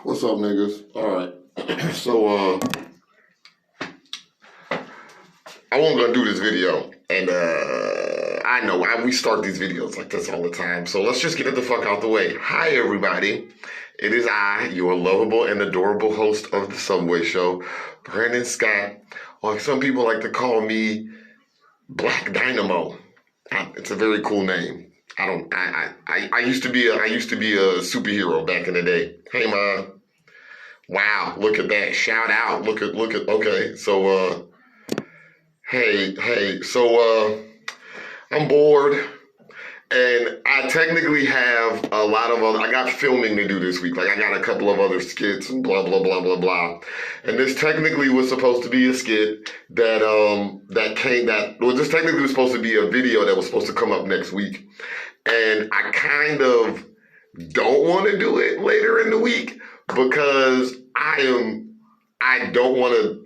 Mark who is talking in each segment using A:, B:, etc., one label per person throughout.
A: What's up, niggas? All right. So, I wasn't gonna do this video, and I know we start these videos like this all the time. So let's just get it the fuck out the way. Hi, everybody. It is I, your lovable and adorable host of the Subway Show, Brandon Scott, or some people like to call me Black Dynamo. It's a very cool name. I used to be a superhero back in the day. Hey, ma. Wow, look at that. Shout out. Look at, okay. So, so, I'm bored. And I technically have a lot of I got filming to do this week. Like, I got a couple of other skits and blah, blah, blah, blah, blah. And this technically was supposed to be a skit this technically was supposed to be a video that was supposed to come up next week. And I kind of don't want to do it later in the week because I don't want to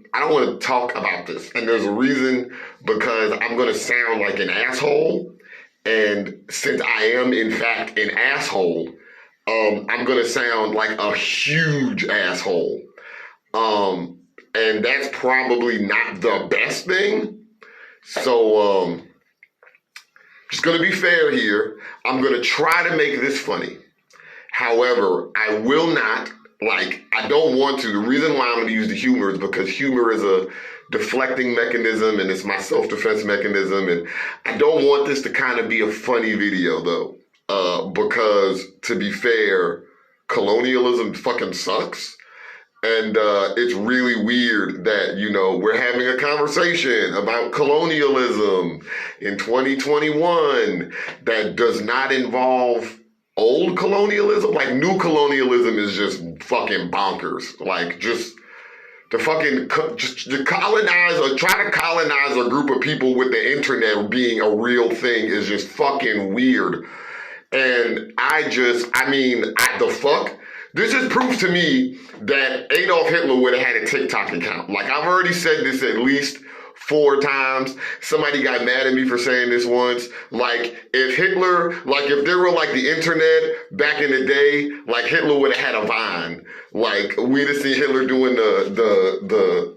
A: talk about this. And there's a reason, because I'm going to sound like an asshole. And since I am, in fact, an asshole, I'm going to sound like a huge asshole. And that's probably not the best thing. So, just going to be fair here. I'm going to try to make this funny. However, I will not, I don't want to. The reason why I'm going to use the humor is because humor is a deflecting mechanism, and it's my self-defense mechanism, and I don't want this to kind of be a funny video, though, because, to be fair, colonialism fucking sucks, and it's really weird that, we're having a conversation about colonialism in 2021 that does not involve old colonialism. Like, new colonialism is just fucking bonkers. Like, just to colonize or try to colonize a group of people with the internet being a real thing is just fucking weird. And the fuck? This just proves to me that Adolf Hitler would have had a TikTok account. Like, I've already said this at least 4 times. Somebody got mad at me for saying this once. Like, if there were the internet back in the day, like, Hitler would have had a Vine. Like, we'd have seen Hitler doing the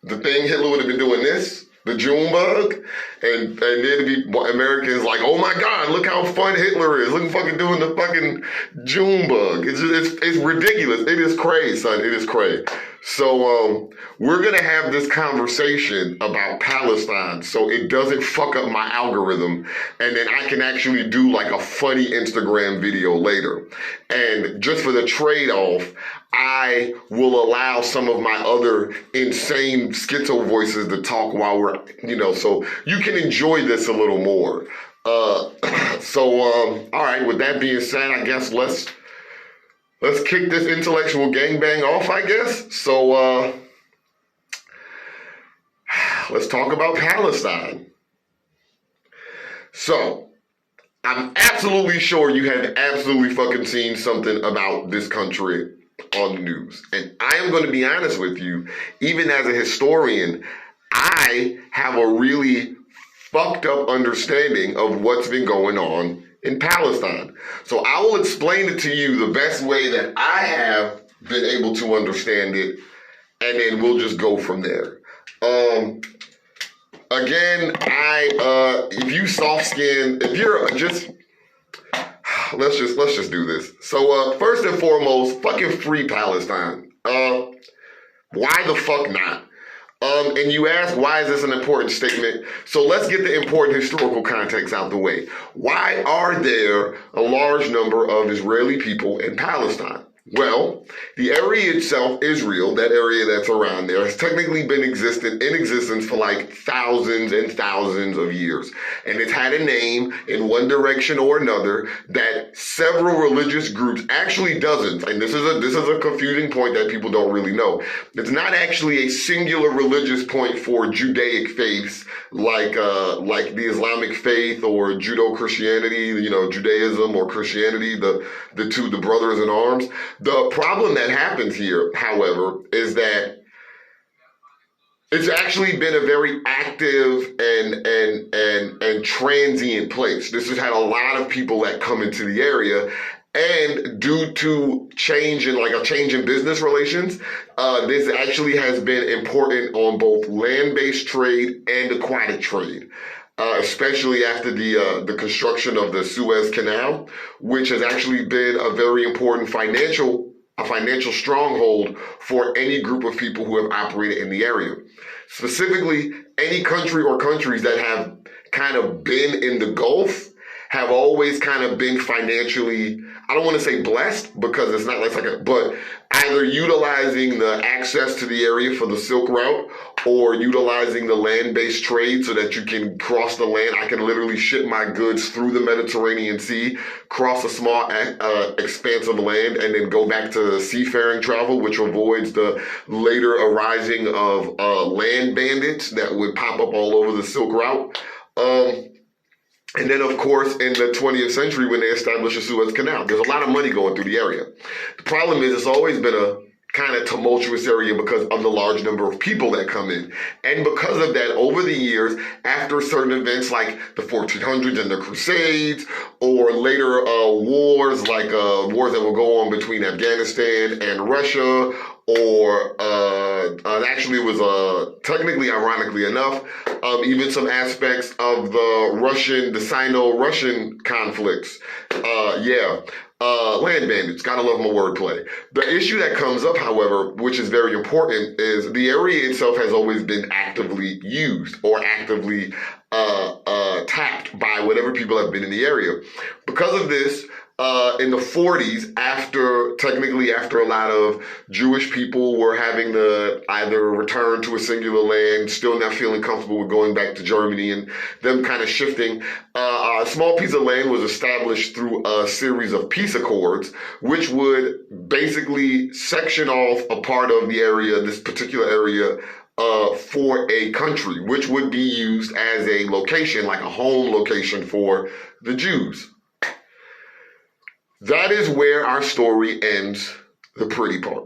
A: thing. Hitler would have been doing this, the June bug, and there'd be Americans like, oh my God, look how fun Hitler is. Look, fucking doing the fucking June bug. It's ridiculous. It is crazy, son. It is crazy. So, we're going to have this conversation about Palestine so it doesn't fuck up my algorithm, and then I can actually do like a funny Instagram video later. And just for the trade-off, I will allow some of my other insane schizo voices to talk while we're, so you can enjoy this a little more. All right, with that being said, I guess let's kick this intellectual gangbang off, I guess. So, let's talk about Palestine. So, I'm absolutely sure you have absolutely fucking seen something about this country on the news. And I am going to be honest with you, even as a historian, I have a really fucked up understanding of what's been going on in Palestine. So I will explain it to you the best way that I have been able to understand it, and then we'll just go from there. Again, if you soft-skinned, if you're just, let's just do this. So, first and foremost, fucking free Palestine. Why the fuck not? And you ask, why is this an important statement? So let's get the important historical context out the way. Why are there a large number of Israeli people in Palestine? Well, the area itself, Israel, that area that's around there, has technically been in existence for like thousands and thousands of years. And it's had a name in one direction or another that several religious groups, actually dozens, and this is a confusing point that people don't really know. It's not actually a singular religious point for Judaic faiths like the Islamic faith or Judo-Christianity, Judaism or Christianity, the brothers in arms. The problem that happens here, however, is that it's actually been a very active and transient place. This has had a lot of people that come into the area, And due to change in business relations, this actually has been important on both land-based trade and aquatic trade. Especially after the construction of the Suez Canal, which has actually been a very important financial stronghold for any group of people who have operated in the area. Specifically, any country or countries that have kind of been in the Gulf have always kind of been financially, I don't want to say blessed because it's not but either utilizing the access to the area for the Silk Route or utilizing the land-based trade so that you can cross the land. I can literally ship my goods through the Mediterranean Sea, cross a small expanse of land, and then go back to seafaring travel, which avoids the later arising of land bandits that would pop up all over the Silk Route. And then, of course, in the 20th century, when they established the Suez Canal, there's a lot of money going through the area. The problem is it's always been a kind of tumultuous area because of the large number of people that come in. And because of that, over the years, after certain events like the 1400s and the Crusades, or later wars like wars that will go on between Afghanistan and Russia, or actually it was technically, ironically enough, even some aspects of the Sino-Russian conflicts. Land bandits, gotta love my wordplay. The issue that comes up, however, which is very important, is the area itself has always been actively used or actively tapped by whatever people have been in the area. Because of this, in the 40s, after a lot of Jewish people were having to either return to a singular land, still not feeling comfortable with going back to Germany, and them kind of shifting, a small piece of land was established through a series of peace accords, which would basically section off a part of the area, this particular area, for a country, which would be used as a location, like a home location for the Jews. That is where our story ends, the pretty part,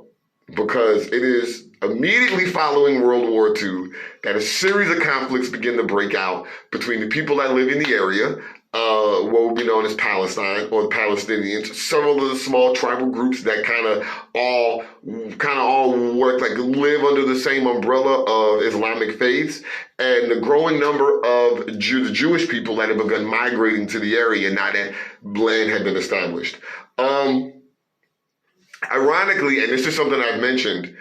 A: because it is immediately following World War II that a series of conflicts begin to break out between the people that live in the area, what would be known as Palestine, or the Palestinians, several of the small tribal groups that kind of all work, like live under the same umbrella of Islamic faiths, and the growing number of the Jewish people that have begun migrating to the area now that land had been established. Ironically, and this is something I've mentioned,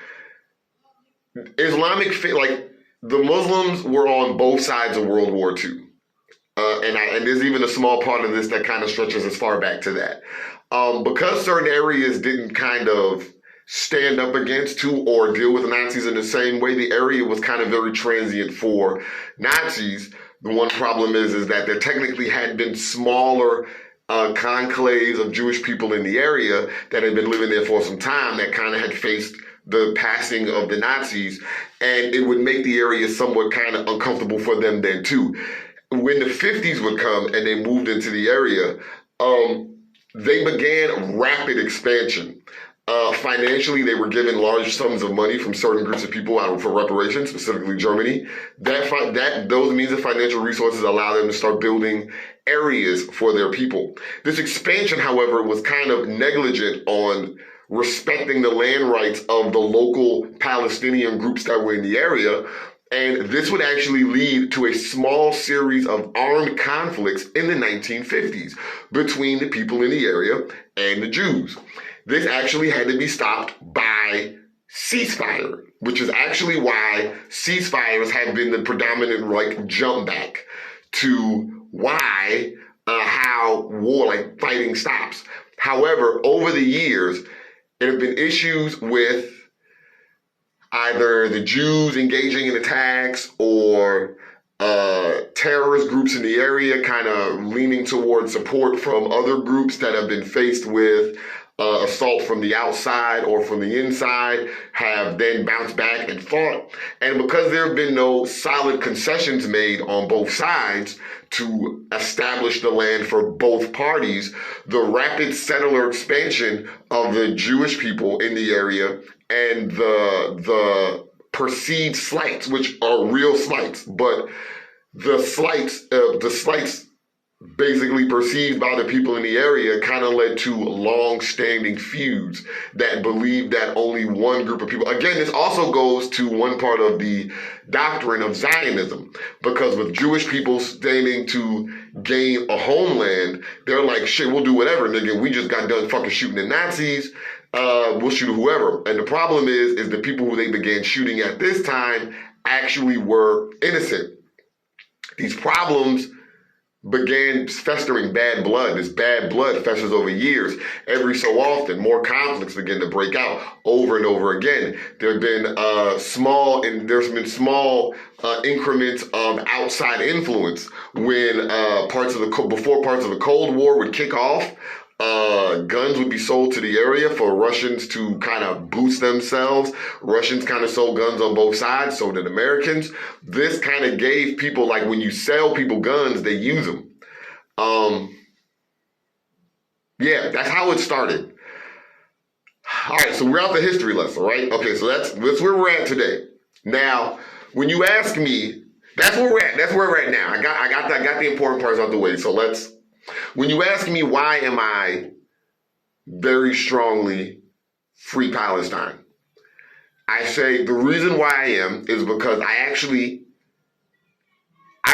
A: Islamic faith, like the Muslims were on both sides of World War II. And there's even a small part of this that kind of stretches as far back to that. Because certain areas didn't kind of stand up against or deal with Nazis in the same way, the area was kind of very transient for Nazis. The one problem is that there technically had been smaller conclaves of Jewish people in the area that had been living there for some time that kind of had faced the passing of the Nazis, and it would make the area somewhat kind of uncomfortable for them then too. When the 50s would come and they moved into the area, they began rapid expansion. Financially, they were given large sums of money from certain groups of people out for reparations, specifically Germany. Those means of financial resources allow them to start building areas for their people. This expansion, however, was kind of negligent on respecting the land rights of the local Palestinian groups that were in the area. And this would actually lead to a small series of armed conflicts in the 1950s between the people in the area and the Jews. This actually had to be stopped by ceasefire, which is actually why ceasefires have been the predominant jump back to how war, fighting stops. However, over the years, there have been issues with either the Jews engaging in attacks or terrorist groups in the area kind of leaning towards support from other groups that have been faced with assault from the outside or from the inside, have then bounced back and fought. And because there have been no solid concessions made on both sides to establish the land for both parties, the rapid settler expansion of the Jewish people in the area and the perceived slights, which are real slights, but the slights basically perceived by the people in the area, kind of led to long-standing feuds that believe that only one group of people. Again, this also goes to one part of the doctrine of Zionism, because with Jewish people standing to gain a homeland, they're like, shit, we'll do whatever, nigga. We just got done fucking shooting the Nazis. We'll shoot whoever. And the problem is the people who they began shooting at this time actually were innocent. These problems began festering bad blood. This bad blood festers over years. Every so often, more conflicts begin to break out over and over again. There's been small increments of outside influence when before parts of the Cold War would kick off. Guns would be sold to the area for Russians to kind of boost themselves. Russians kind of sold guns on both sides, so did Americans. This kind of gave people, like, when you sell people guns, they use them. Yeah, that's how it started. All right, so we're out the history lesson, right? Okay, so that's where we're at today. Now, when you ask me, that's where we're at. That's where we're at now. I got the important parts out the way. So when you ask me why am I very strongly free Palestine, I say the reason why I am is because I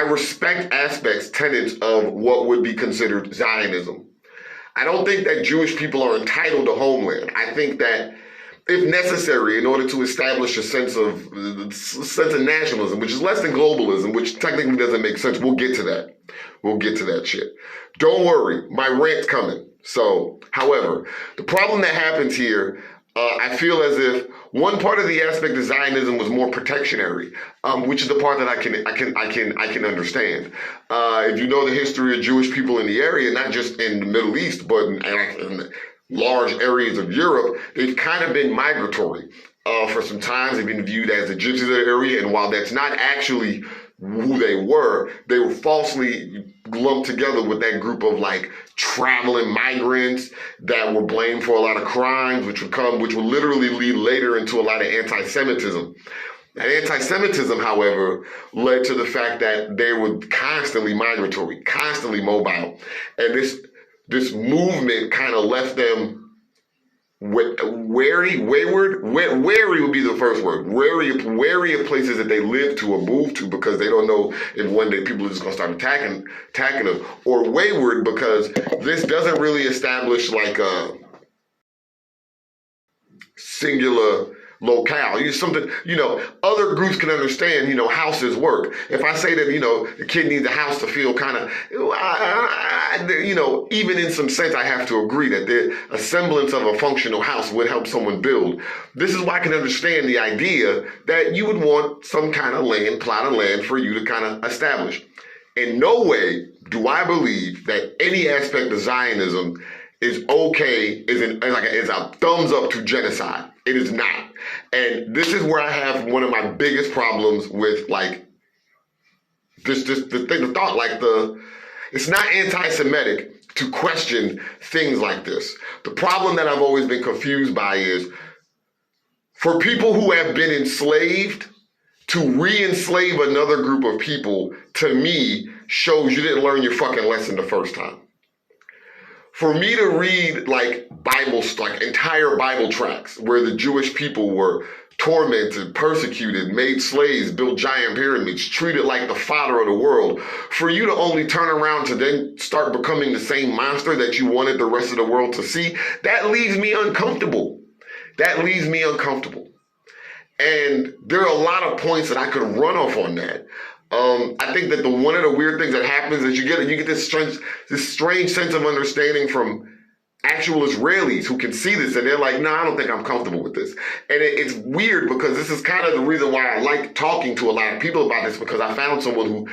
A: respect aspects, tenets of what would be considered Zionism. I don't think that Jewish people are entitled to homeland. I think that if necessary, in order to establish a sense of nationalism, which is less than globalism, which technically doesn't make sense, we'll get to that. We'll get to that shit. Don't worry, my rant's coming. So, however, the problem that happens here, I feel as if one part of the aspect of Zionism was more protectionary, which is the part that I can understand. If you know the history of Jewish people in the area, not just in the Middle East, but in large areas of Europe, they've kind of been migratory. For some time, they've been viewed as the gypsies of the area, and while that's not actually who they were falsely lumped together with that group of like traveling migrants that were blamed for a lot of crimes, which would literally lead later into a lot of anti-Semitism. That anti-Semitism, however, led to the fact that they were constantly migratory, constantly mobile, and this movement kind of left them wary would be the first word. Wary of places that they live to or move to, because they don't know if one day people are just gonna start attacking them, or wayward because this doesn't really establish like a singular locale. Other groups can understand, houses work. If I say that, the kid needs a house to feel kind of, even in some sense, I have to agree that a semblance of a functional house would help someone build. This is why I can understand the idea that you would want some kind of plot of land for you to kind of establish. In no way do I believe that any aspect of Zionism is okay, is a thumbs up to genocide. It is not. And this is where I have one of my biggest problems with it's not anti-Semitic to question things like this. The problem that I've always been confused by is for people who have been enslaved, to re-enslave another group of people, to me, shows you didn't learn your fucking lesson the first time. For me to read entire Bible tracts where the Jewish people were tormented, persecuted, made slaves, built giant pyramids, treated like the fodder of the world, for you to only turn around to then start becoming the same monster that you wanted the rest of the world to see, that leaves me uncomfortable. And there are a lot of points that I could run off on that. I think that one of the weird things that happens is you get this strange sense of understanding from actual Israelis who can see this, and they're like, I don't think I'm comfortable with this. And it's weird because this is kind of the reason why I like talking to a lot of people about this, because I found someone who,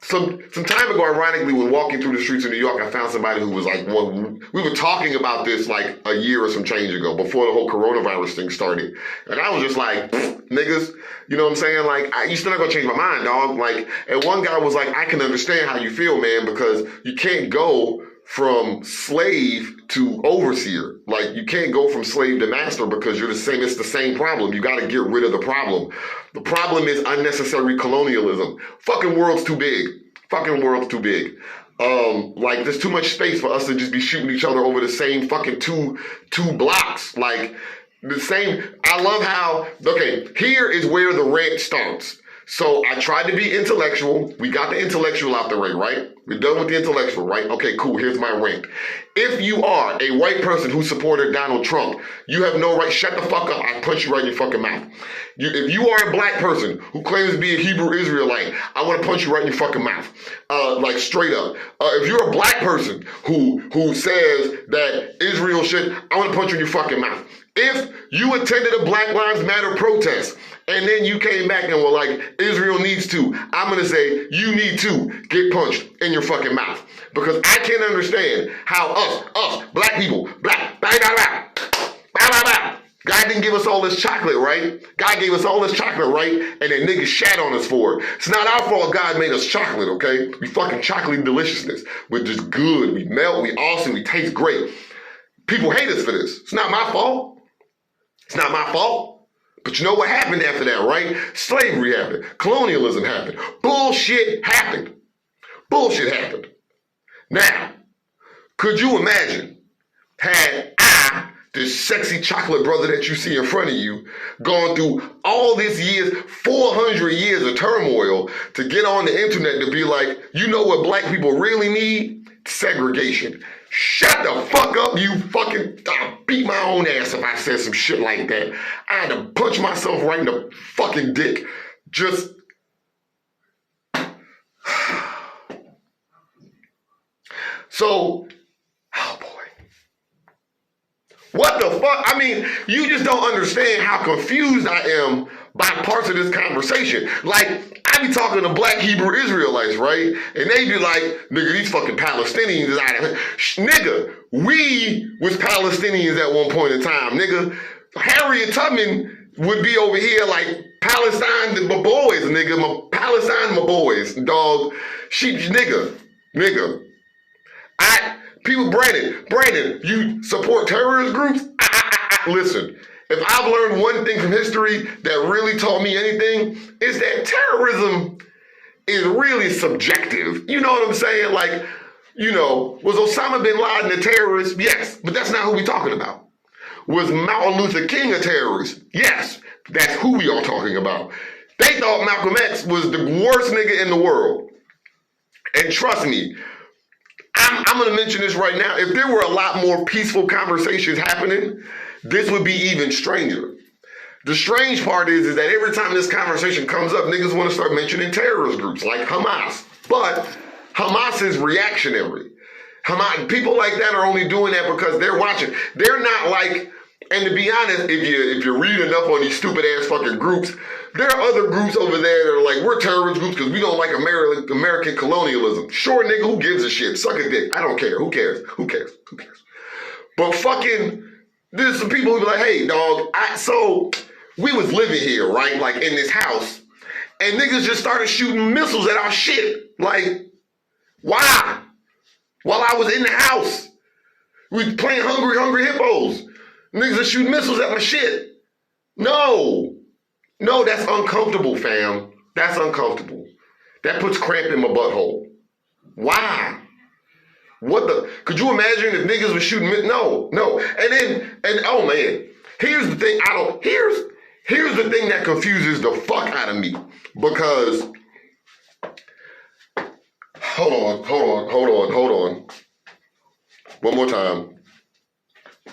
A: some time ago, ironically, when walking through the streets of New York, I found somebody who was like, we were talking about this like a year or some change ago, before the whole coronavirus thing started. And I was just like, niggas, you know what I'm saying? Like, you still not gonna change my mind, dog. Like, and one guy was like, I can understand how you feel, man, because you can't go from slave to overseer. Like, you can't go from slave to master because it's the same problem. You gotta get rid of the problem. The problem is unnecessary colonialism. Fucking world's too big. Like there's too much space for us to just be shooting each other over the same fucking two blocks. Like the same. I love how, okay, here is where the rant starts. So I tried to be intellectual. We got the intellectual out the way, right? We're done with the intellectual, right? Okay, cool. Here's my rant. If you are a white person who supported Donald Trump, you have no right. Shut the fuck up. I punch you right in your fucking mouth. If you are a black person who claims to be a Hebrew Israelite, I want to punch you right in your fucking mouth. Like straight up. If you're a black person who says that Israel should, I want to punch you in your fucking mouth. If you attended a Black Lives Matter protest and then you came back and were like, Israel needs to, I'm going to say you need to get punched in your fucking mouth. Because I can't understand how us, black people, God didn't give us all this chocolate, right? God gave us all this chocolate, right? And then niggas shat on us for it. It's not our fault God made us chocolate, okay? We fucking chocolate deliciousness. We're just good. We melt, we awesome, we taste great. People hate us for this. It's not my fault. It's not my fault. But you know what happened after that, right? Slavery happened. Colonialism happened. Bullshit happened. Bullshit happened. Now, could you imagine had I, this sexy chocolate brother that you see in front of you, gone through all these years, 400 years of turmoil to get on the internet to be like, you know what black people really need? Segregation. Shut the fuck up, you fucking, I'll beat my own ass if I said some shit like that. I had to punch myself right in the fucking dick. Just, so, oh boy. What the fuck? I mean, you just don't understand how confused I am by parts of this conversation. Like, I be talking to black Hebrew Israelites, right? And they be like, nigga, these fucking Palestinians is out of here. Nigga, we was Palestinians at one point in time, nigga. Harriet Tubman would be over here like, Palestine, my boys, nigga. Palestine, my boys, dog. Nigga. Brandon, you support terrorist groups? Listen, if I've learned one thing from history that really taught me anything, is that terrorism is really subjective. You know what I'm saying? Like, you know, was Osama bin Laden a terrorist? Yes, but that's not who we're talking about. Was Martin Luther King a terrorist? Yes, that's who we are talking about. They thought Malcolm X was the worst nigga in the world. And trust me, I'm going to mention this right now. If there were a lot more peaceful conversations happening, this would be even stranger. The strange part is that every time this conversation comes up, niggas want to start mentioning terrorist groups like Hamas. But Hamas is reactionary. People like that are only doing that because they're watching. They're not like, and to be honest, if you read enough on these stupid ass fucking groups, there are other groups over there that are like, we're terrorist groups because we don't like American colonialism. Sure, nigga, who gives a shit? Suck a dick. I don't care. Who cares? But fucking, there's some people who be like, hey, dog, so we was living here, right? Like in this house, and niggas just started shooting missiles at our shit. Like, why? While I was in the house, we was playing Hungry Hippos. Niggas are shooting missiles at my shit. No, that's uncomfortable, fam. That's uncomfortable. That puts cramp in my butthole. Why? Could you imagine if niggas were shooting? No. And oh man, here's the thing. Here's the thing that confuses the fuck out of me. Because, hold on. One more time.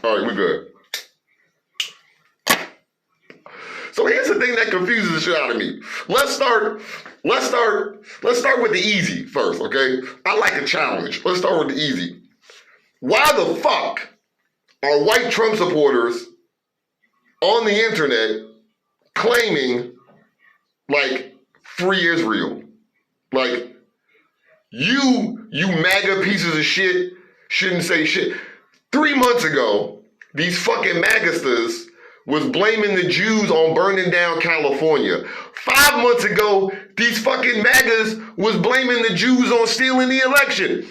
A: All right, we're good. So here's the thing that confuses the shit out of me. Let's start with the easy first, okay? I like a challenge. Let's start with the easy. Why the fuck are white Trump supporters on the internet claiming, like, free Israel? Like, you MAGA pieces of shit shouldn't say shit. 3 months ago, these fucking MAGAsters was blaming the Jews on burning down California. 5 months ago, these fucking MAGAs was blaming the Jews on stealing the election.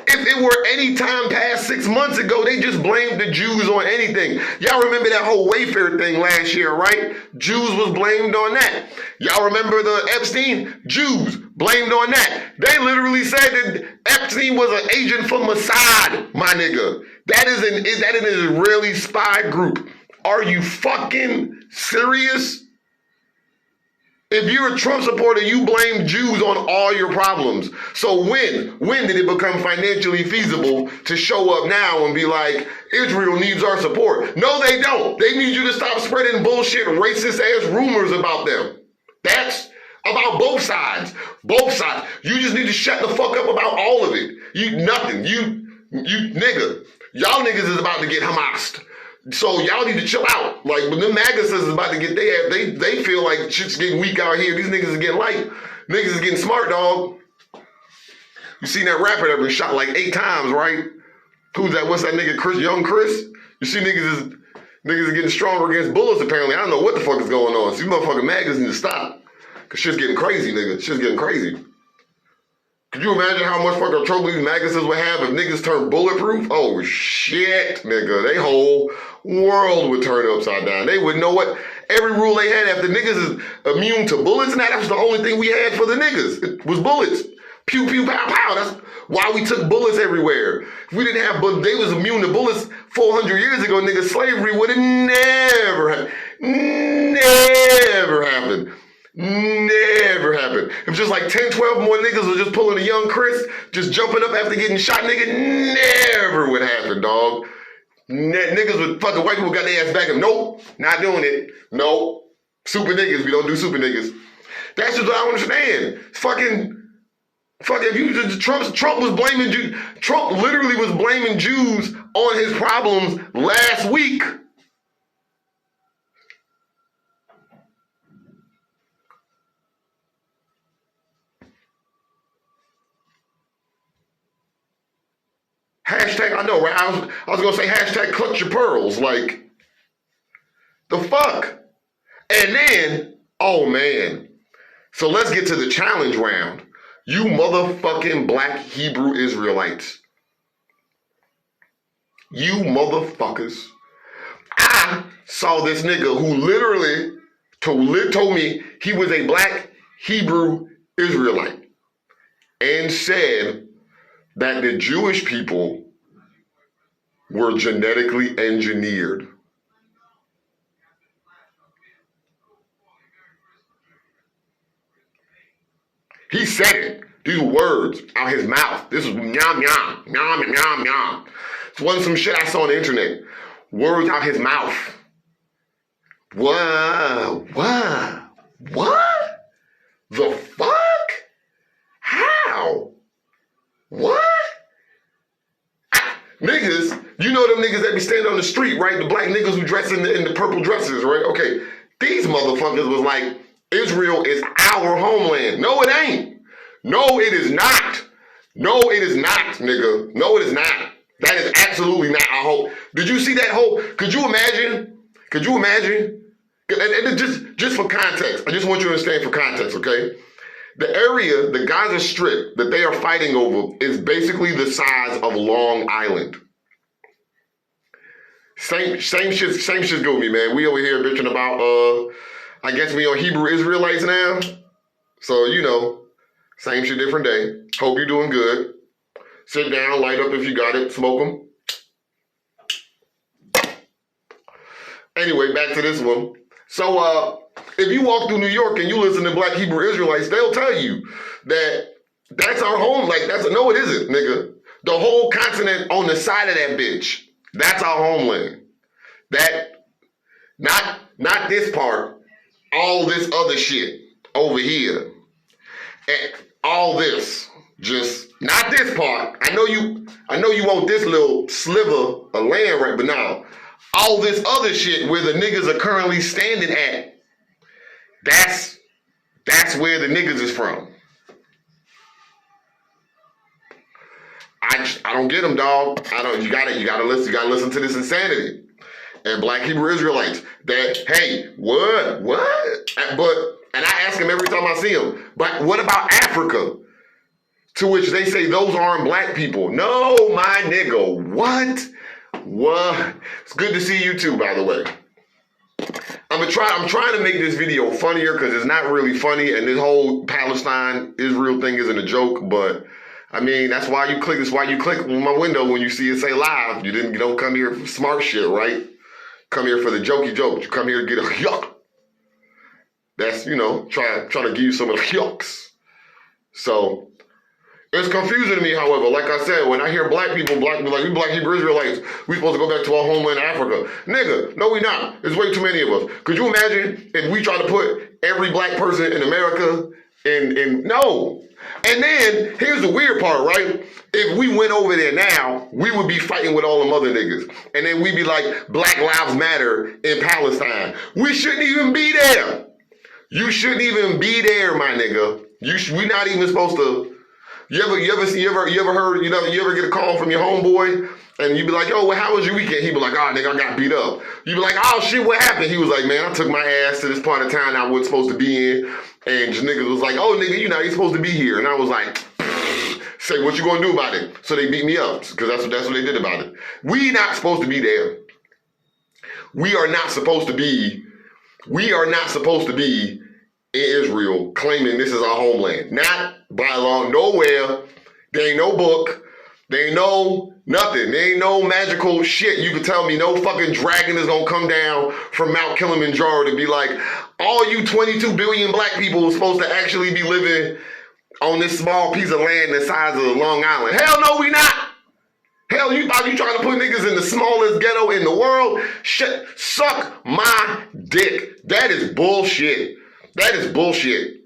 A: If it were any time past 6 months ago, they just blamed the Jews on anything. Y'all remember that whole Wayfair thing last year, right? Jews was blamed on that. Y'all remember the Epstein? Jews blamed on that. They literally said that Epstein was an agent for Mossad, my nigga. That is an Israeli spy group. Are you fucking serious? If you're a Trump supporter, you blame Jews on all your problems. So when did it become financially feasible to show up now and be like, Israel needs our support? No, they don't. They need you to stop spreading bullshit, racist ass rumors about them. That's about both sides. Both sides. You just need to shut the fuck up about all of it. Nothing. You nigga. Y'all niggas is about to get Hamased. So y'all need to chill out. Like when the MAGA says is about to get they feel like shit's getting weak out here. These niggas is getting light. Niggas is getting smart, dog. You seen that rapper that been shot like 8 times, right? Who's that? What's that nigga? Young Chris? You see niggas is getting stronger against bullets apparently. I don't know what the fuck is going on. So these motherfucking MAGAs need to stop. Cause shit's getting crazy, nigga. Shit's getting crazy. Could you imagine how much fucking trouble these MAGAs would have if niggas turned bulletproof? Oh shit, nigga. They whole world would turn upside down. They would know what every rule they had after niggas is immune to bullets. Now that was the only thing we had for the niggas. It was bullets. Pew, pew, pow, pow. That's why we took bullets everywhere. If we didn't have bullets, they was immune to bullets 400 years ago, nigga. Slavery would have never happened. Never happened. Never happened. If just like 10, 12 more niggas was just pulling a young Chris, just jumping up after getting shot, nigga, never would happen, dog. Niggas with fucking white people got their ass back and nope, not doing it. Nope. Super niggas, we don't do super niggas. That's just what I don't understand. Fucking if you Trump was blaming Jews. Trump literally was blaming Jews on his problems last week. Hashtag, I know, right? I was gonna say hashtag clutch your pearls. Like, the fuck? And then, oh man. So let's get to the challenge round. You motherfucking black Hebrew Israelites. You motherfuckers. I saw this nigga who literally told me he was a black Hebrew Israelite and said that the Jewish people were genetically engineered. He said it. These words out his mouth. This is yum, yum, yum, yum, yum. This wasn't some shit I saw on the internet. Words out his mouth. What? The fuck? How? What? Niggas, you know them niggas that be standing on the street, right? The black niggas who dress in the purple dresses, right? Okay, these motherfuckers was like, Israel is our homeland. No, it ain't. No, it is not. No, it is not, nigga. No, it is not. That is absolutely not our home. Did you see that whole, could you imagine? And just for context, I just want you to understand for context, okay? The area, the Gaza Strip that they are fighting over is basically the size of Long Island. Same shit's go with me, man. We over here bitching about, I guess we on Hebrew Israelites now. So, you know, same shit, different day. Hope you're doing good. Sit down, light up if you got it, smoke them. Anyway, back to this one. So, if you walk through New York and you listen to black Hebrew Israelites, they'll tell you that that's our home. Like, no, it isn't, nigga. The whole continent on the side of that bitch, that's our homeland. That, not this part, all this other shit over here. And all this, just, not this part. I know you want this little sliver of land right, but now, all this other shit where the niggas are currently standing at, that's where the niggas is from. I don't get them, dog. You gotta listen to this insanity. And black Hebrew Israelites, that, hey, what? And I ask them every time I see them, but what about Africa? To which they say those aren't black people. No, my nigga, what? What? It's good to see you too, by the way. I'm trying to make this video funnier because it's not really funny, and this whole Palestine Israel thing isn't a joke. But I mean, that's why you click. That's why you click on my window when you see it say live. You don't come here for smart shit, right? Come here for the jokey jokes. You come here to get a yuck. That's trying to give you some of the yucks. So it's confusing to me, however. Like I said, when I hear black people like, we black Hebrew Israelites, we supposed to go back to our homeland, Africa. Nigga, no we not. There's way too many of us. Could you imagine if we try to put every black person in America in no. And then, here's the weird part, right? If we went over there now, we would be fighting with all them other niggas. And then we'd be like, Black Lives Matter in Palestine. We shouldn't even be there. You shouldn't even be there, my nigga. We not even supposed to. You ever heard, you ever get a call from your homeboy and you be like, yo, well, how was your weekend? He be like, oh, nigga, I got beat up. You be like, oh, shit, what happened? He was like, man, I took my ass to this part of town I wasn't supposed to be in. And just niggas was like, oh, nigga, you're supposed to be here. And I was like, say, what you gonna do about it? So they beat me up because that's what they did about it. We not supposed to be there. We are not supposed to be in Israel claiming this is our homeland. Not by law, nowhere. There ain't no book. There ain't no nothing. There ain't no magical shit. You can tell me no fucking dragon is gonna come down from Mount Kilimanjaro to be like, all you 22 billion black people are supposed to actually be living on this small piece of land the size of Long Island. Hell no, we not. Hell, you thought you trying to put niggas in the smallest ghetto in the world? Shit, suck my dick. That is bullshit. That is bullshit.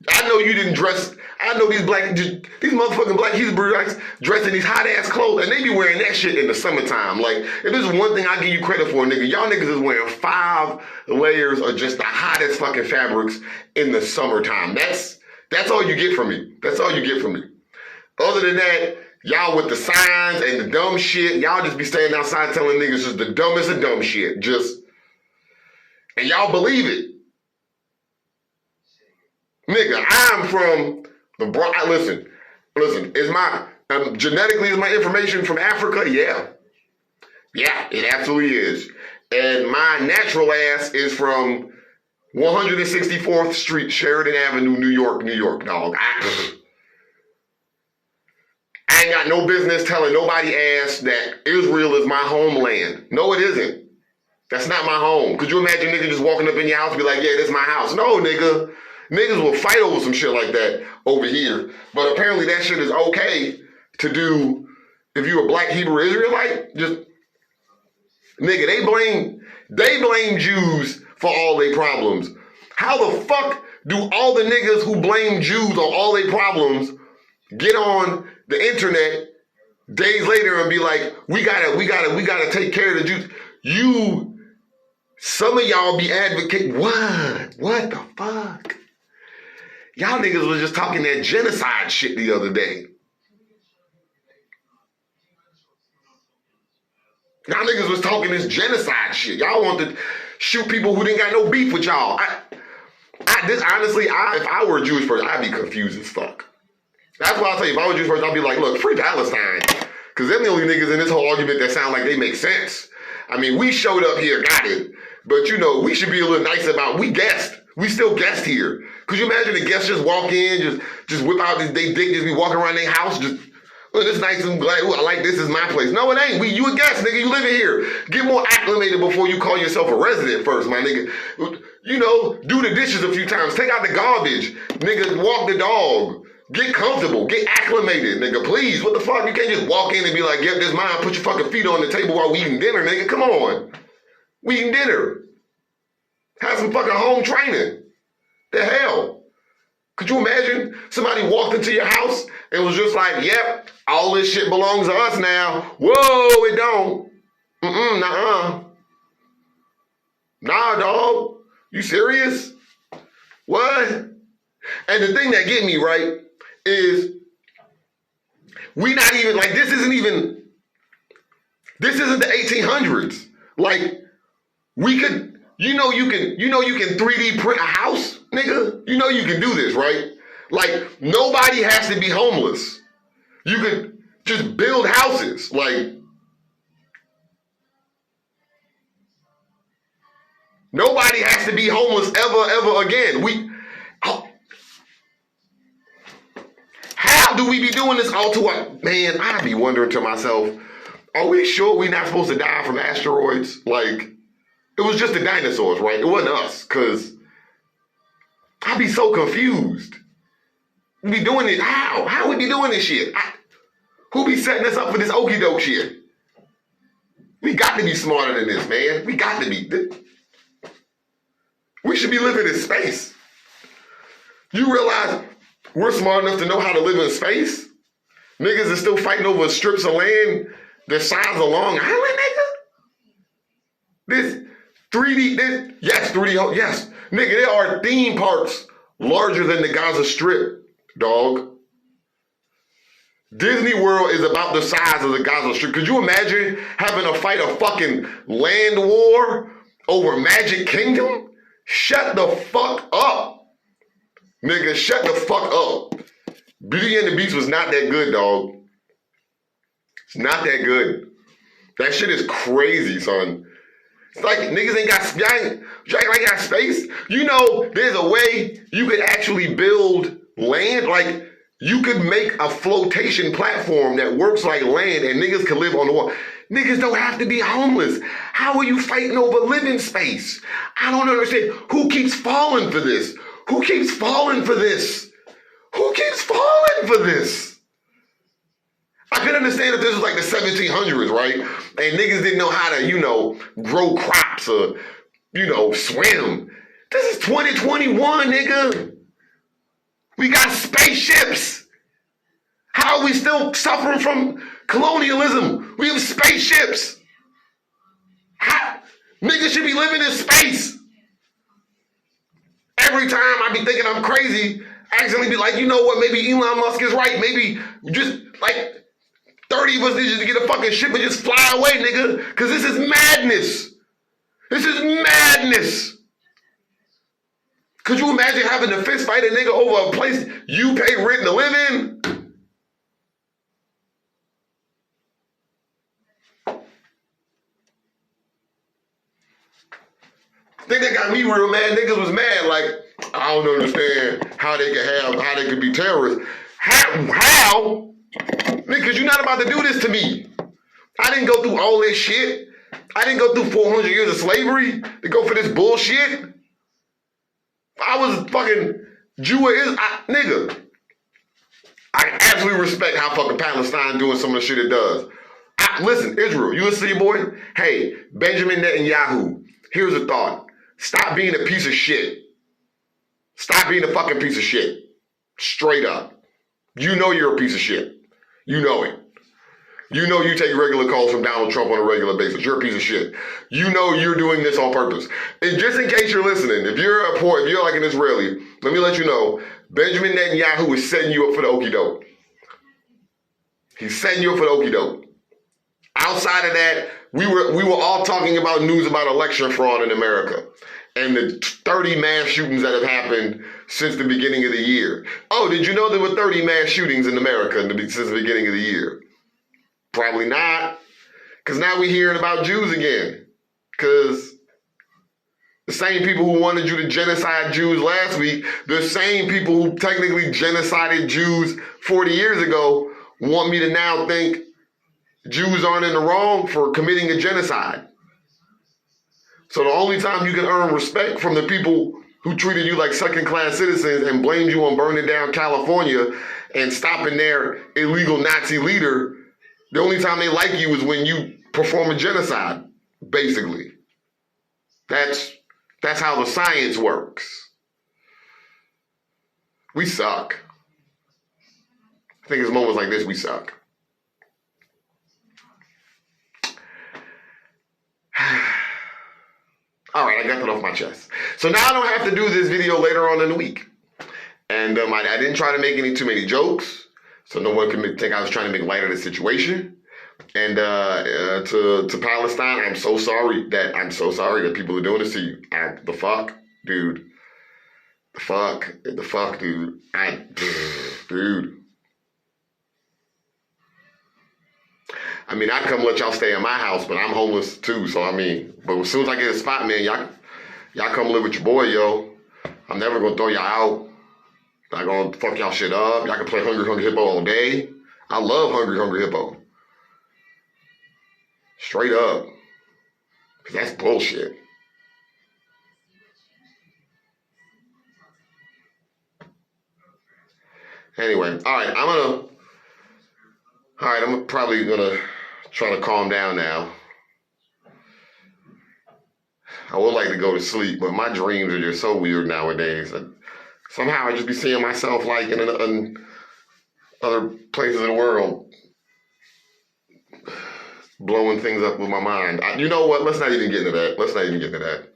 A: I know you didn't dress. I know these motherfucking black Hebrews dressed in these hot ass clothes, and they be wearing that shit in the summertime. Like, if there's one thing I give you credit for, nigga, y'all niggas is wearing 5 layers of just the hottest fucking fabrics in the summertime. That's all you get from me. That's all you get from me. Other than that, y'all with the signs and the dumb shit, y'all just be standing outside telling niggas just the dumbest of dumb shit. And y'all believe it. Nigga, I'm from the listen, genetically is my information from Africa? Yeah. Yeah, it absolutely is. And my natural ass is from 164th Street, Sheridan Avenue, New York, dog. I ain't got no business telling nobody ass that Israel is my homeland. No, it isn't. That's not my home. Could you imagine nigga just walking up in your house and be like, yeah, this is my house? No, nigga. Niggas will fight over some shit like that over here. But apparently that shit is okay to do if you're a black Hebrew Israelite. Just, nigga, they blame Jews for all their problems. How the fuck do all the niggas who blame Jews on all their problems get on the internet days later and be like, we gotta take care of the Jews? Some of y'all be advocating, what the fuck? Y'all niggas was just talking that genocide shit the other day. Y'all niggas was talking this genocide shit. Y'all want to shoot people who didn't got no beef with y'all. Honestly, if I were a Jewish person, I'd be confused as fuck. That's why I'll tell you, if I were a Jewish person, I'd be like, look, free Palestine. Because they're the only niggas in this whole argument that sound like they make sense. I mean, we showed up here, got it. But, we should be a little nice about, we guessed. We still guessed here. Could you imagine the guests just walk in, just whip out they dick, just be walking around their house, just, oh, this nice and glad, I like this is my place. No, it ain't. You a guest, nigga. You living here. Get more acclimated before you call yourself a resident first, my nigga. Do the dishes a few times. Take out the garbage. Nigga, walk the dog. Get comfortable. Get acclimated, nigga. Please. What the fuck? You can't just walk in and be like, yep, this is mine. Put your fucking feet on the table while we eating dinner, nigga. Come on. We eating dinner. Have some fucking home training. The hell? Could you imagine somebody walked into your house and was just like, yep, all this shit belongs to us now. Whoa, it don't. Nuh-uh. Nah, dog. You serious? What? And the thing that get me, right, is we not even, like, this isn't the 1800s. Like, we could, you can 3D print a house, nigga. You can do this, right? Like, nobody has to be homeless. You could just build houses. Like, nobody has to be homeless ever again. How do we be doing this all to our... Man, I be wondering to myself, are we sure we're not supposed to die from asteroids? Like, it was just the dinosaurs, right? It wasn't us, because I be so confused. We be doing it, how? How we be doing this shit? Who be setting us up for this okie doke shit? We got to be smarter than this, man. We got to be. We should be living in space. You realize we're smart enough to know how to live in space? Niggas are still fighting over strips of land the size of Long Island, nigga? This 3D, yes, 3D, yes. Nigga, there are theme parks larger than the Gaza Strip, dog. Disney World is about the size of the Gaza Strip. Could you imagine having to fight a fucking land war over Magic Kingdom? Shut the fuck up. Nigga, shut the fuck up. Beauty and the Beast was not that good, dog. It's not that good. That shit is crazy, son. It's like niggas ain't got, y'all ain't got space. You know, there's a way you could actually build land. Like, you could make a flotation platform that works like land and niggas can live on the water. Niggas don't have to be homeless. How are you fighting over living space? I don't understand. Who keeps falling for this? Who keeps falling for this? Who keeps falling for this? I could understand if this was like the 1700s, right? And niggas didn't know how to, grow crops or, swim. This is 2021, nigga. We got spaceships. How are we still suffering from colonialism? We have spaceships. Niggas should be living in space. Every time I be thinking I'm crazy, I accidentally be like, you know what, maybe Elon Musk is right. Maybe just like 30 of us need to get a fucking ship and just fly away, nigga. Because this is madness. This is madness. Could you imagine having to fist fight a nigga over a place you pay rent to live in? I think that got me real mad. Niggas was mad. Like, I don't understand how they could be terrorists. How? Niggas, you're not about to do this to me. I didn't go through all this shit. I didn't go through 400 years of slavery to go for this bullshit. I was fucking nigga. I absolutely respect how fucking Palestine doing some of the shit it does. Listen, Israel, you listen to your boy? Hey, Benjamin Netanyahu, here's a thought. Stop being a piece of shit. Stop being a fucking piece of shit. Straight up. You know you're a piece of shit. You know it. You know you take regular calls from Donald Trump on a regular basis. You're a piece of shit. You know you're doing this on purpose. And just in case you're listening, if you're like an Israeli, let me let you know, Benjamin Netanyahu is setting you up for the okie doke. He's setting you up for the okie doke. Outside of that, we were all talking about news about election fraud in America and the 30 mass shootings that have happened since the beginning of the year. Oh, did you know there were 30 mass shootings in America since the beginning of the year? Probably not, because now we're hearing about Jews again. Because the same people who wanted you to genocide Jews last week, the same people who technically genocided Jews 40 years ago want me to now think Jews aren't in the wrong for committing a genocide. So the only time you can earn respect from the people who treated you like second-class citizens and blamed you on burning down California and stopping their illegal Nazi leader, the only time they like you is when you perform a genocide, basically. That's how the science works. We suck. I think it's moments like this we suck. All right, I got that off my chest. So now I don't have to do this video later on in the week. And I didn't try to make too many jokes, so no one can think I was trying to make light of the situation. And to Palestine, I'm so sorry that people are doing this to you. The fuck, dude. The fuck, dude. Dude. I mean, I'd come let y'all stay in my house, but I'm homeless too. So I mean, but as soon as I get a spot, man, y'all come live with your boy, yo. I'm never gonna throw y'all out. Not gonna fuck y'all shit up. Y'all can play Hungry Hungry Hippo all day. I love Hungry Hungry Hippo. Straight up. Cause that's bullshit. Anyway, I'm probably gonna try to calm down now. I would like to go to sleep, but my dreams are just so weird nowadays. Somehow I just be seeing myself like in other places in the world, blowing things up with my mind. You know what? Let's not even get into that.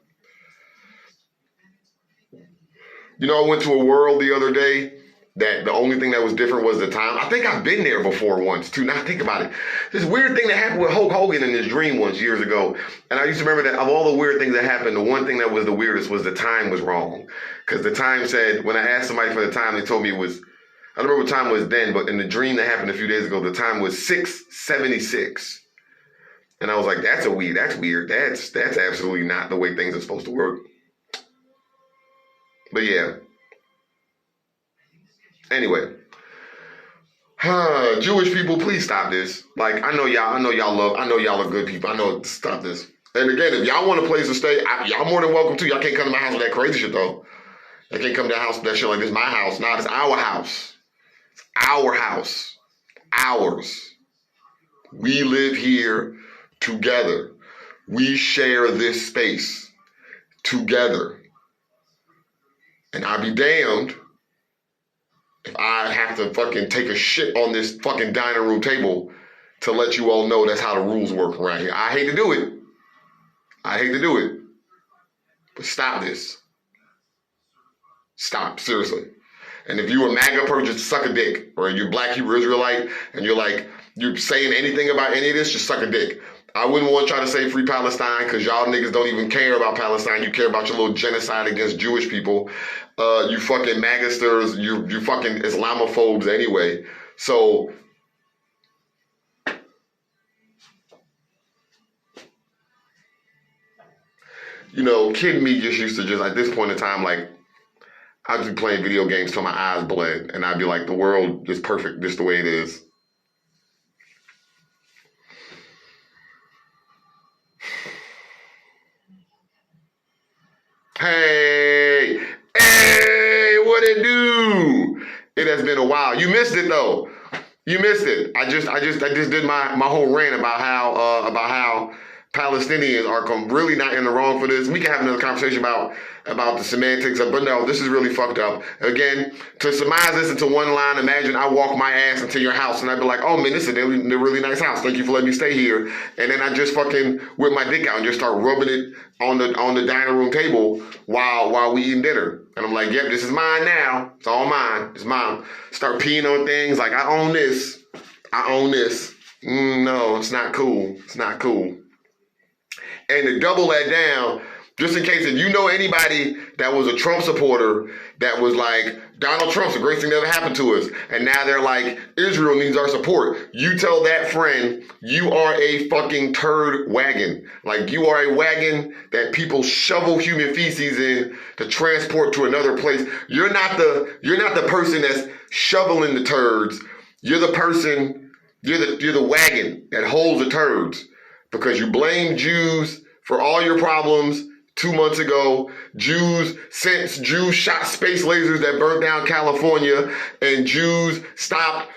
A: You know, I went to a world the other day that the only thing that was different was the time. I think I've been there before once too. Now think about it. This weird thing that happened with Hulk Hogan in his dream once years ago. And I used to remember that of all the weird things that happened, the one thing that was the weirdest was the time was wrong. Because the time said, when I asked somebody for the time, they told me it was, I don't remember what time was then, but in the dream that happened a few days ago, the time was 6:76. And I was like, that's weird. That's absolutely not the way things are supposed to work. But yeah. Anyway. Jewish people, please stop this. Like, I know y'all are good people. I know, stop this. And again, if y'all want a place to stay, y'all more than welcome to. Y'all can't come to my house with that crazy shit though. Y'all can't come to the house with that shit like this. My house. Nah, it's our house. Our house. Ours. We live here together. We share this space together. And I'll be damned if I have to fucking take a shit on this fucking dining room table to let you all know that's how the rules work around here. I hate to do it. But stop this. Stop, seriously. And if you're a MAGA person, just suck a dick. Or you're Black Hebrew Israelite and you're saying anything about any of this, just suck a dick. I wouldn't want to try to say free Palestine because y'all niggas don't even care about Palestine. You care about your little genocide against Jewish people. You fucking MAGAsters, you fucking Islamophobes anyway. So, you know, kid me just used to at this point in time, like, I'd be playing video games till my eyes bled. And I'd be like, the world is perfect just the way it is. Hey, what it do? It has been a while. You missed it though. You missed it. I just did my whole rant about how Palestinians are really not in the wrong for this. We can have another conversation about the semantics of, but no, this is really fucked up. Again, to surmise this into one line, imagine I walk my ass into your house and I'd be like, oh man, this is a really nice house. Thank you for letting me stay here. And then I just fucking whip my dick out and just start rubbing it on the dining room table while we eating dinner. And I'm like, yep, this is mine now. It's all mine. It's mine. Start peeing on things like I own this. No, it's not cool. It's not cool. And to double that down, just in case if you know anybody that was a Trump supporter that was like, Donald Trump's the greatest thing that ever happened to us, and now they're like, Israel needs our support. You tell that friend, you are a fucking turd wagon. Like, you are a wagon that people shovel human feces in to transport to another place. You're not the person that's shoveling the turds. You're the person, you're the wagon that holds the turds. Because you blame Jews for all your problems 2 months ago. Jews shot space lasers that burnt down California, and Jews stopped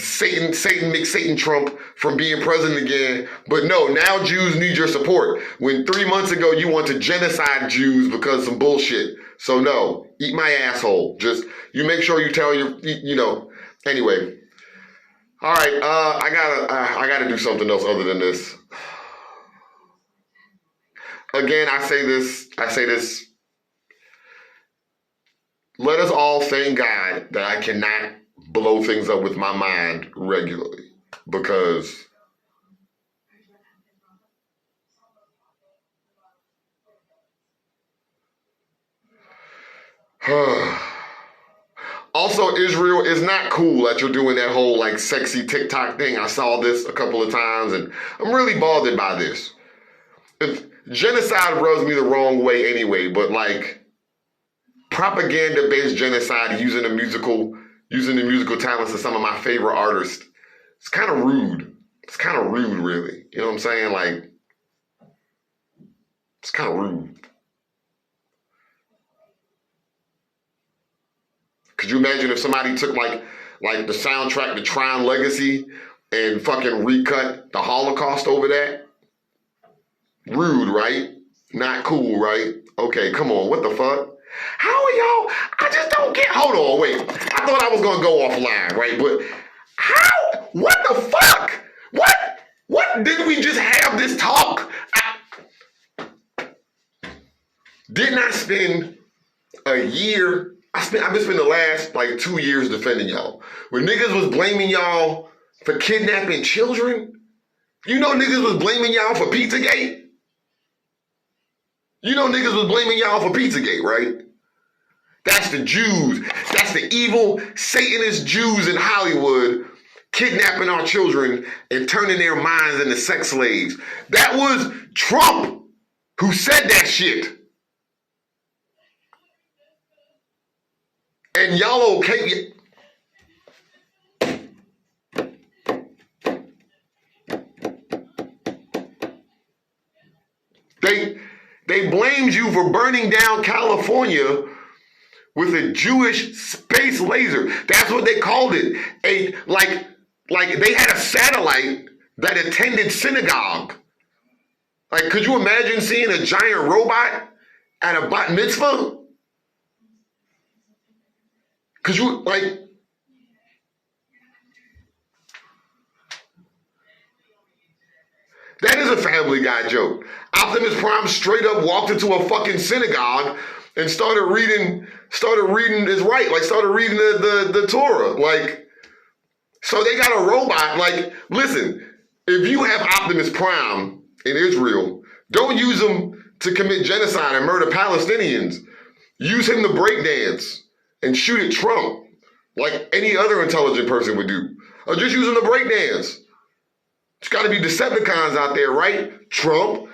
A: Satan Trump from being president again. But no, now Jews need your support. When 3 months ago you want to genocide Jews because of some bullshit. So no, eat my asshole. Just, you make sure you tell anyway. All right, I gotta do something else other than this. Again, I say this. Let us all thank God that I cannot blow things up with my mind regularly, because Also, Israel, is not cool that you're doing that whole like sexy TikTok thing. I saw this a couple of times and I'm really bothered by this. If genocide rubs me the wrong way anyway, but like propaganda-based genocide using the musical talents of some of my favorite artists, it's kind of rude. It's kind of rude, really. You know what I'm saying? Like, it's kind of rude. Could you imagine if somebody took like the soundtrack to Tron Legacy and fucking recut the Holocaust over that? Rude, right? Not cool, right? Okay, come on, what the fuck? How are y'all? I just don't get, hold on, wait. I thought I was gonna go offline, right? But how? What the fuck? What did we just have this talk? Didn't I spend a year? I've been spending the last like 2 years defending y'all. When niggas was blaming y'all for kidnapping children, you know niggas was blaming y'all for Pizzagate? You know niggas was blaming y'all for Pizzagate, right? That's the Jews. That's the evil Satanist Jews in Hollywood kidnapping our children and turning their minds into sex slaves. That was Trump who said that shit. And y'all okay? They blamed you for burning down California with a Jewish space laser. That's what they called it. Like they had a satellite that attended synagogue. Like, could you imagine seeing a giant robot at a bat mitzvah? Cause you like, that is a Family Guy joke. Optimus Prime straight up walked into a fucking synagogue and started reading his right, like started reading the Torah. Like, so they got a robot. Like, listen, if you have Optimus Prime in Israel, don't use him to commit genocide and murder Palestinians. Use him to breakdance and shoot at Trump like any other intelligent person would do. Or just use him to breakdance. There's got to be Decepticons out there, right? Trump.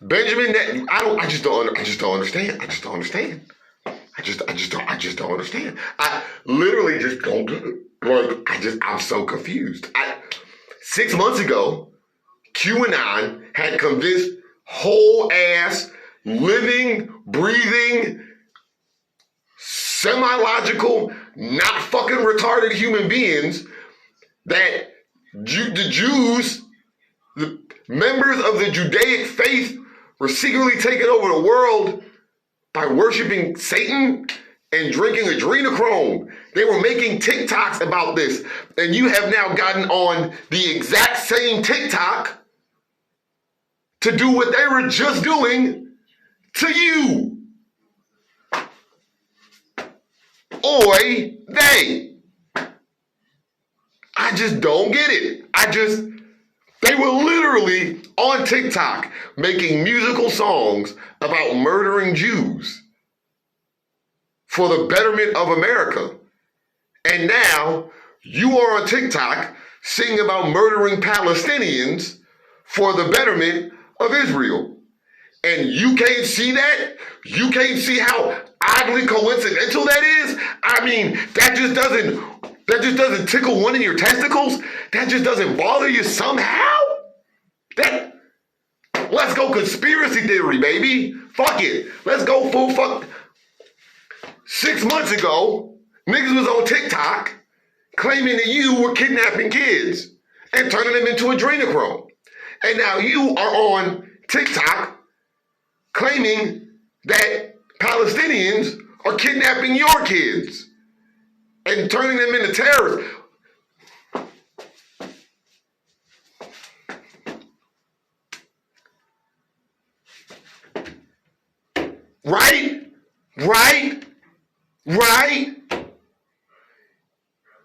A: Benjamin, I just don't understand. I just don't understand. I literally just don't get it. Like, I'm so confused. 6 months ago, QAnon had convinced whole ass, living, breathing, semi-logical, not fucking retarded human beings that the Jews, the members of the Judaic faith, were secretly taking over the world by worshiping Satan and drinking adrenochrome. They were making TikToks about this. And you have now gotten on the exact same TikTok to do what they were just doing to you. Oi, they. I just don't get it. They were literally on TikTok making musical songs about murdering Jews for the betterment of America. And now you are on TikTok singing about murdering Palestinians for the betterment of Israel. And you can't see that? You can't see how oddly coincidental that is? I mean, that just doesn't tickle one of your testicles? That just doesn't bother you somehow? Let's go conspiracy theory, baby. Fuck it. Let's go full fuck. 6 months ago, niggas was on TikTok claiming that you were kidnapping kids and turning them into adrenochrome. And now you are on TikTok claiming that Palestinians are kidnapping your kids and turning them into terrorists. Right?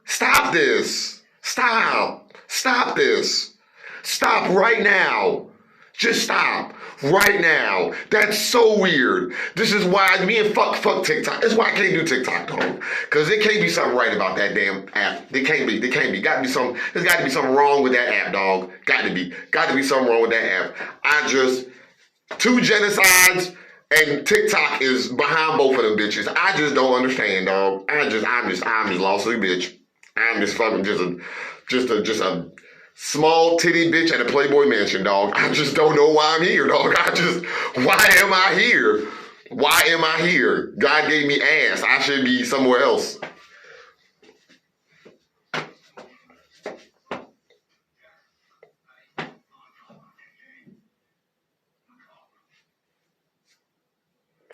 A: Stop this. Stop. Stop this. Stop right now. Just stop right now. That's so weird. This is why me and fuck TikTok. That's why I can't do TikTok, dog. Because there can't be something right about that damn app. There can't be. There's got to be something wrong with that app, dog. Got to be something wrong with that app. Two genocides and TikTok is behind both of them bitches. I just don't understand, dog. I'm just lost in bitch. I'm just fucking just a small titty bitch at a Playboy mansion, dog. I just don't know why I'm here, dog. Why am I here? Why am I here? God gave me ass. I should be somewhere else.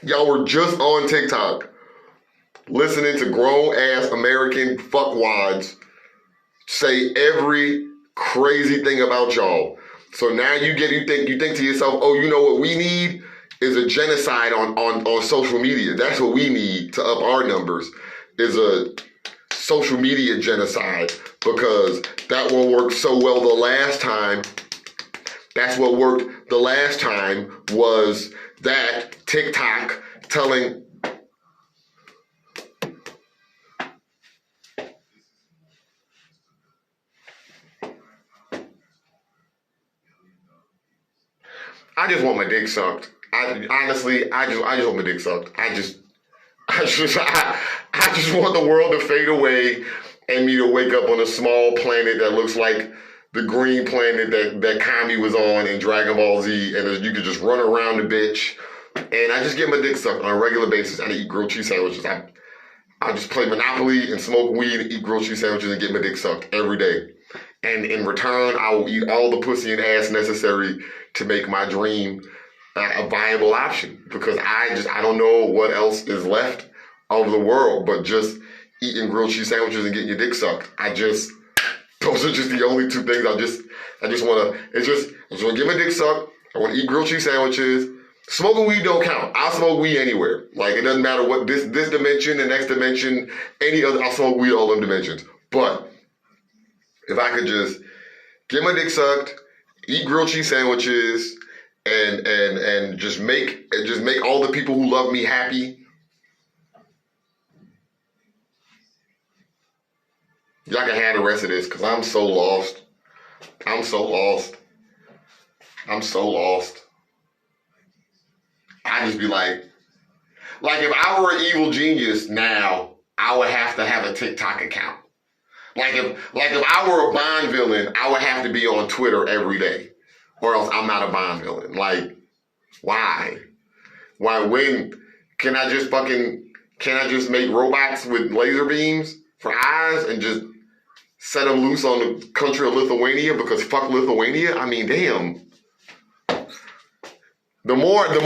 A: Y'all were just on TikTok listening to grown-ass American fuckwads say every crazy thing about y'all. So now you think to yourself, oh, you know what we need is a genocide on social media. That's what we need to up our numbers, is a social media genocide, because that one worked so well the last time. That's what worked the last time, was that TikTok telling I just want my dick sucked. Honestly, I just want my dick sucked. I just want the world to fade away and me to wake up on a small planet that looks like the green planet that Kami was on in Dragon Ball Z, and you could just run around the bitch. And I just get my dick sucked on a regular basis. I eat grilled cheese sandwiches. I just play Monopoly and smoke weed and eat grilled cheese sandwiches and get my dick sucked every day. And in return, I will eat all the pussy and ass necessary to make my dream a viable option. Because I don't know what else is left of the world but just eating grilled cheese sandwiches and getting your dick sucked. Those are just the only two things I just want to get my dick sucked. I want to eat grilled cheese sandwiches. Smoking weed don't count. I'll smoke weed anywhere. Like, it doesn't matter what this dimension, the next dimension, any other, I'll smoke weed all them dimensions. But if I could just get my dick sucked, eat grilled cheese sandwiches, and just make all the people who love me happy, y'all can have the rest of this, because I'm so lost. I'm so lost. I just be like if I were an evil genius now, I would have to have a TikTok account. Like if I were a Bond villain, I would have to be on Twitter every day, or else I'm not a Bond villain. Like, why? When can I just make robots with laser beams for eyes and just set them loose on the country of Lithuania, because fuck Lithuania? I mean, damn. The more I live,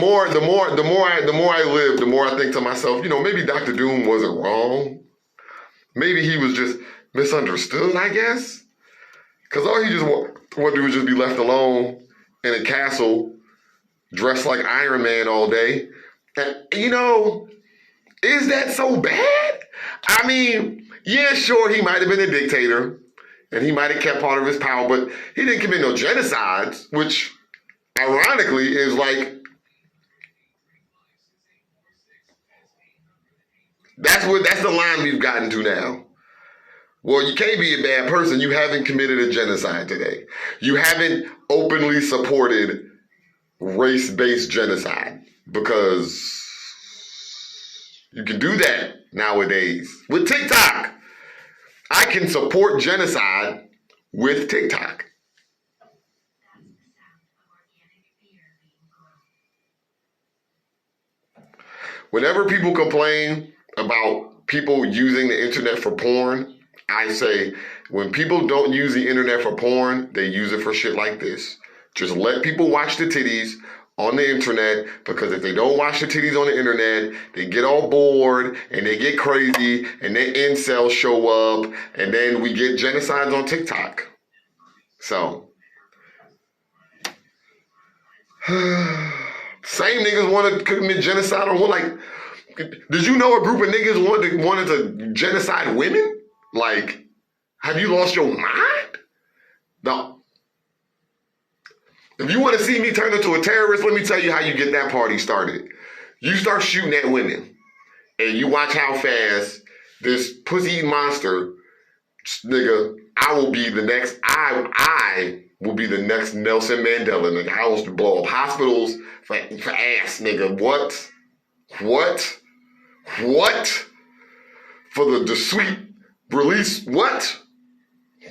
A: the more I think to myself, maybe Dr. Doom wasn't wrong. Maybe he was just misunderstood, I guess. Because all he just want to do is just be left alone in a castle, dressed like Iron Man all day. And, is that so bad? I mean, yeah, sure, he might have been a dictator, and he might have kept part of his power, but he didn't commit no genocides, which ironically is like, that's the line we've gotten to now. Well, you can't be a bad person. You haven't committed a genocide today. You haven't openly supported race-based genocide, because you can do that nowadays with TikTok. I can support genocide with TikTok. Whenever people complain about people using the internet for porn, I say, when people don't use the internet for porn, they use it for shit like this. Just let people watch the titties on the internet, because if they don't watch the titties on the internet, they get all bored and they get crazy, and then incels show up, and then we get genocides on TikTok. So, same niggas want to commit genocide on one. Like, did you know a group of niggas wanted to genocide women? Like, Have you lost your mind? No. If you want to see me turn into a terrorist, let me tell you how you get that party started. You start shooting at women, and you watch how fast this pussy monster, nigga, I will be the next Nelson Mandela, nigga. I will blow up hospitals for ass, nigga. What? For the sweet release, what?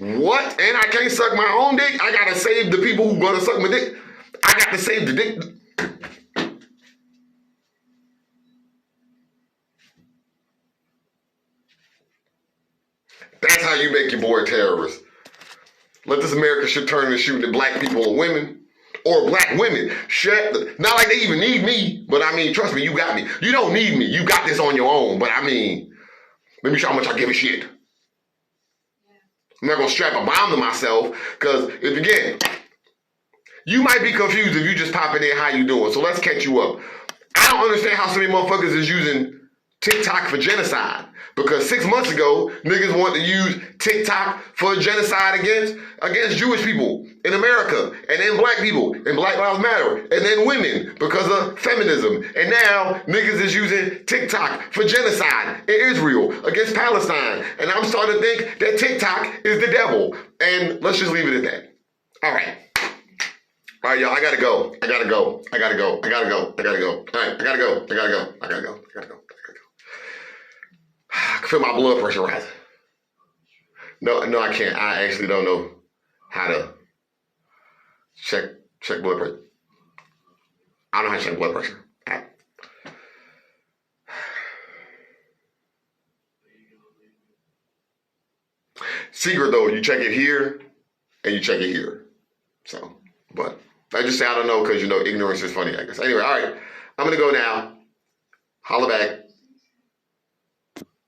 A: And I can't suck my own dick? I gotta save the people who gonna suck my dick. I got to save the dick. That's how you make your boy a terrorist. Let this America shit turn into shooting at black people and women. Or black women. Not like they even need me, but I mean, trust me, you got me. You don't need me. You got this on your own. But I mean, let me show how much I give a shit. I'm not going to strap a bomb to myself, because if again, you might be confused if you just pop in there how you doing. So let's catch you up. I don't understand how so many motherfuckers is using TikTok for genocide. Because 6 months ago, niggas wanted to use TikTok for genocide against Jewish people in America, and then black people, and Black Lives Matter, and then women because of feminism. And now niggas is using TikTok for genocide in Israel against Palestine. And I'm starting to think that TikTok is the devil. And let's just leave it at that. All right, y'all, I gotta go. All right, I gotta go. I can feel my blood pressure rising. No, I can't. I actually don't know how to check blood pressure. I don't know how to check blood pressure. Secret though, you check it here and you check it here. So, but I just say I don't know because ignorance is funny, I guess. Anyway, all right. I'm gonna go now. Holla back.